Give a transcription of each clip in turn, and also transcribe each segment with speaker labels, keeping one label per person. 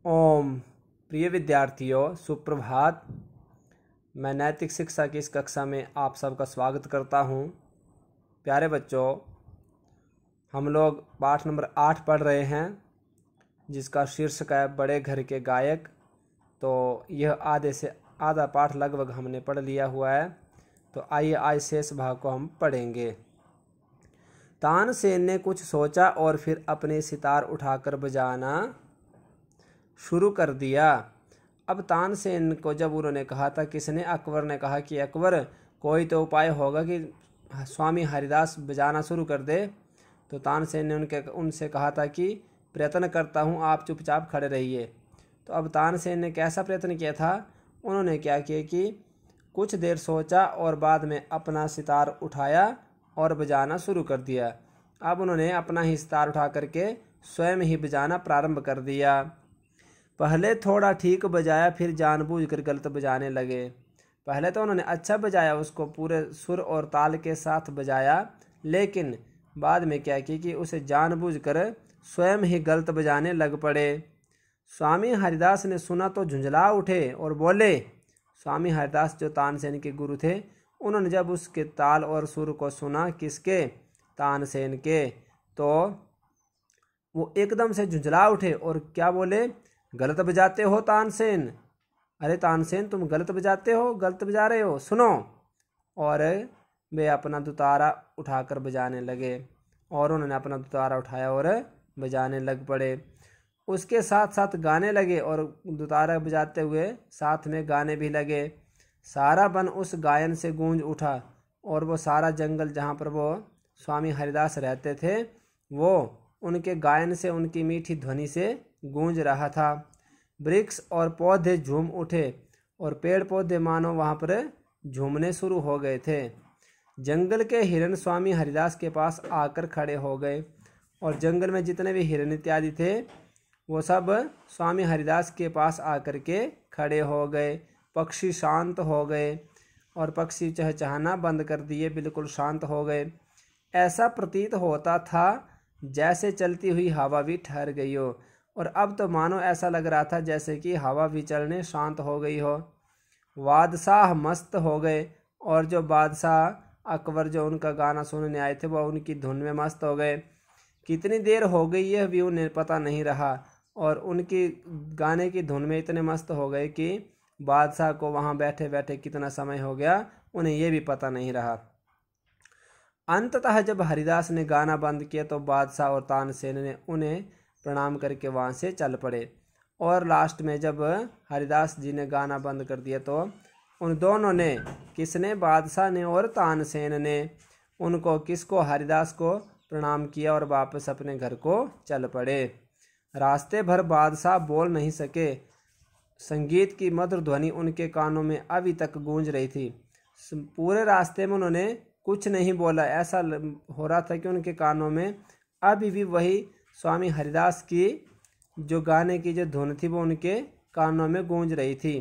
Speaker 1: ओम। प्रिय विद्यार्थियों, सुप्रभात। मैं नैतिक शिक्षा की इस कक्षा में आप सबका स्वागत करता हूँ। प्यारे बच्चों, हम लोग पाठ नंबर 8 पढ़ रहे हैं, जिसका शीर्षक है बड़े घर के गायक। तो यह आधे से आधा पाठ लगभग हमने पढ़ लिया हुआ है। तो आइए आज शेष भाग को हम पढ़ेंगे। तानसेन ने कुछ सोचा और फिर अपने सितार उठाकर बजाना शुरू कर दिया। अब तानसेन को जब उन्होंने कहा था, किसने? अकबर ने कहा कि अकबर, कोई तो उपाय होगा कि स्वामी हरिदास बजाना शुरू कर दे। तो तानसेन ने उनसे कहा था कि प्रयत्न करता हूँ, आप चुपचाप खड़े रहिए। तो अब तानसेन ने कैसा प्रयत्न किया था? उन्होंने क्या किया कि कुछ देर सोचा और बाद में अपना सितार उठाया और बजाना शुरू कर दिया। अब उन्होंने अपना ही सितार उठा करके स्वयं ही बजाना प्रारंभ कर दिया। पहले थोड़ा ठीक बजाया, फिर जानबूझकर गलत बजाने लगे। पहले तो उन्होंने अच्छा बजाया, उसको पूरे सुर और ताल के साथ बजाया, लेकिन बाद में क्या किया कि उसे जानबूझकर स्वयं ही गलत बजाने लग पड़े। स्वामी हरिदास ने सुना तो झुंझला उठे और बोले। स्वामी हरिदास जो तानसेन के गुरु थे, उन्होंने जब उसके ताल और सुर को सुना, किसके? तानसेन के, तो वो एकदम से झुंझला उठे और क्या बोले? गलत बजाते हो तानसेन, अरे तानसेन तुम गलत बजाते हो, गलत बजा रहे हो, सुनो। और वे अपना दुतारा उठाकर बजाने लगे और उन्होंने अपना दुतारा उठाया और बजाने लग पड़े। उसके साथ साथ गाने लगे और दुतारा बजाते हुए साथ में गाने भी लगे। सारा वन उस गायन से गूंज उठा और वो सारा जंगल जहाँ पर वो स्वामी हरिदास रहते थे, वो उनके गायन से, उनकी मीठी ध्वनि से गूंज रहा था। वृक्ष और पौधे झूम उठे और पेड़ पौधे मानो वहाँ पर झूमने शुरू हो गए थे। जंगल के हिरण स्वामी हरिदास के पास आकर खड़े हो गए और जंगल में जितने भी हिरण इत्यादि थे, वो सब स्वामी हरिदास के पास आकर के खड़े हो गए। पक्षी शांत हो गए और पक्षी चहचहाना बंद कर दिए, बिल्कुल शांत हो गए। ऐसा प्रतीत होता था जैसे चलती हुई हवा भी ठहर गई हो, और अब तो मानो ऐसा लग रहा था जैसे कि हवा भी चलने शांत हो गई हो। बादशाह मस्त हो गए और जो बादशाह अकबर जो उनका गाना सुनने आए थे, वो उनकी धुन में मस्त हो गए। कितनी देर हो गई यह भी उन्हें पता नहीं रहा और उनकी गाने की धुन में इतने मस्त हो गए कि बादशाह को वहाँ बैठे बैठे कितना समय हो गया उन्हें ये भी पता नहीं रहा। अंततः जब हरिदास ने गाना बंद किया तो बादशाह और तानसेन ने उन्हें प्रणाम करके वहाँ से चल पड़े। और लास्ट में जब हरिदास जी ने गाना बंद कर दिया तो उन दोनों ने, किसने? बादशाह ने और तानसेन ने, उनको, किसको? हरिदास को प्रणाम किया और वापस अपने घर को चल पड़े। रास्ते भर बादशाह बोल नहीं सके। संगीत की मधुर ध्वनि उनके कानों में अभी तक गूंज रही थी। पूरे रास्ते में उन्होंने कुछ नहीं बोला। ऐसा हो रहा था कि उनके कानों में अभी भी वही स्वामी हरिदास की जो गाने की जो धुन थी वो उनके कानों में गूंज रही थी।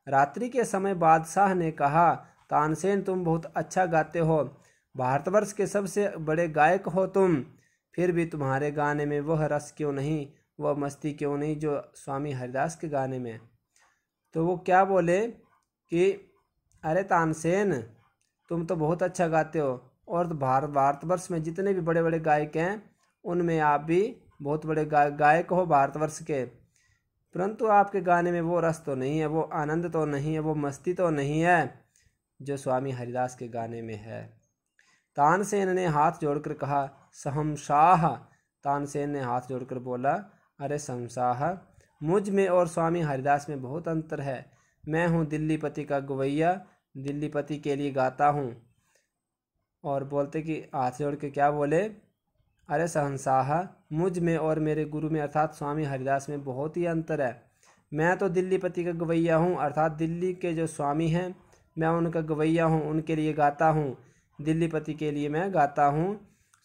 Speaker 1: रात्रि के समय बादशाह ने कहा, तानसेन तुम बहुत अच्छा गाते हो, भारतवर्ष के सबसे बड़े गायक हो तुम, फिर भी तुम्हारे गाने में वह रस क्यों नहीं, वह मस्ती क्यों नहीं जो स्वामी हरिदास के गाने में? तो वो क्या बोले कि अरे तानसेन तुम तो बहुत अच्छा गाते हो, और तो भारतवर्ष में जितने भी बड़े बड़े गायक हैं उनमें आप भी बहुत बड़े गायक हो भारतवर्ष के, परंतु आपके गाने में वो रस तो नहीं है, वो आनंद तो नहीं है, वो मस्ती तो नहीं है जो स्वामी हरिदास के गाने में है। तानसेन ने हाथ जोड़कर कहा, शहंशाह। तानसेन ने हाथ जोड़कर बोला, अरे शहंशाह, मुझ में और स्वामी हरिदास में बहुत अंतर है। मैं हूँ दिल्लीपति का गवैया, दिल्लीपति के लिए गाता हूँ। और बोलते कि हाथ जोड़ के क्या बोले, अरे शहंशाह, मुझ में और मेरे गुरु में अर्थात स्वामी हरिदास में बहुत ही अंतर है। मैं तो दिल्लीपति का गवैया हूँ, अर्थात दिल्ली के जो स्वामी हैं मैं उनका गवैया हूँ, उनके लिए गाता हूँ, दिल्लीपति के लिए मैं गाता हूँ।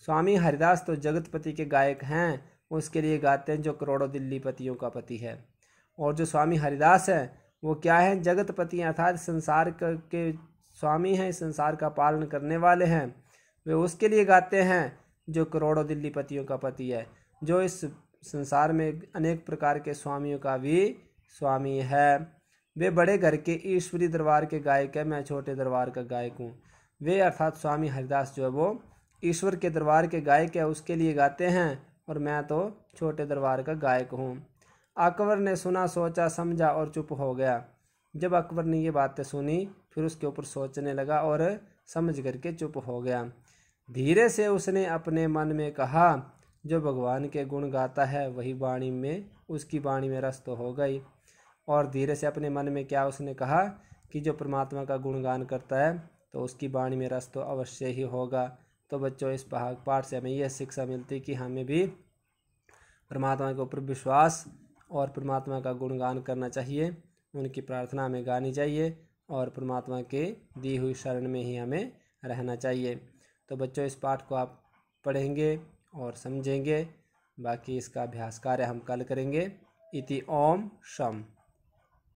Speaker 1: स्वामी हरिदास तो जगतपति के गायक हैं, उसके लिए गाते हैं जो करोड़ों दिल्लीपतियों का पति है। और जो स्वामी हरिदास है वो क्या है? जगतपति, अर्थात संसार के स्वामी हैं, संसार का पालन करने वाले हैं। वे उसके लिए गाते हैं जो करोड़ों दिल्लीपतियों का पति है, जो इस संसार में अनेक प्रकार के स्वामियों का भी स्वामी है। वे बड़े घर के ईश्वरी दरबार के गायक है, मैं छोटे दरबार का गायक हूँ। वे अर्थात स्वामी हरिदास जो है वो ईश्वर के दरबार के गायक है, उसके लिए गाते हैं, और मैं तो छोटे दरबार का गायक हूँ। अकबर ने सुना, सोचा, समझा और चुप हो गया। जब अकबर ने ये बातें सुनी फिर उसके ऊपर सोचने लगा और समझ करके चुप हो गया। धीरे से उसने अपने मन में कहा, जो भगवान के गुण गाता है वही वाणी में, उसकी वाणी में रस तो होगा ही। और धीरे से अपने मन में क्या उसने कहा कि जो परमात्मा का गुणगान करता है तो उसकी वाणी में रस तो अवश्य ही होगा। तो बच्चों, इस पाठ से हमें यह शिक्षा मिलती कि हमें भी परमात्मा के ऊपर विश्वास और परमात्मा का गुणगान करना चाहिए, उनकी प्रार्थना में गानी चाहिए और परमात्मा के दी हुई शरण में ही हमें रहना चाहिए। तो बच्चों, इस पाठ को आप पढ़ेंगे और समझेंगे। बाकी इसका अभ्यास कार्य हम कल करेंगे। इति ओम शम।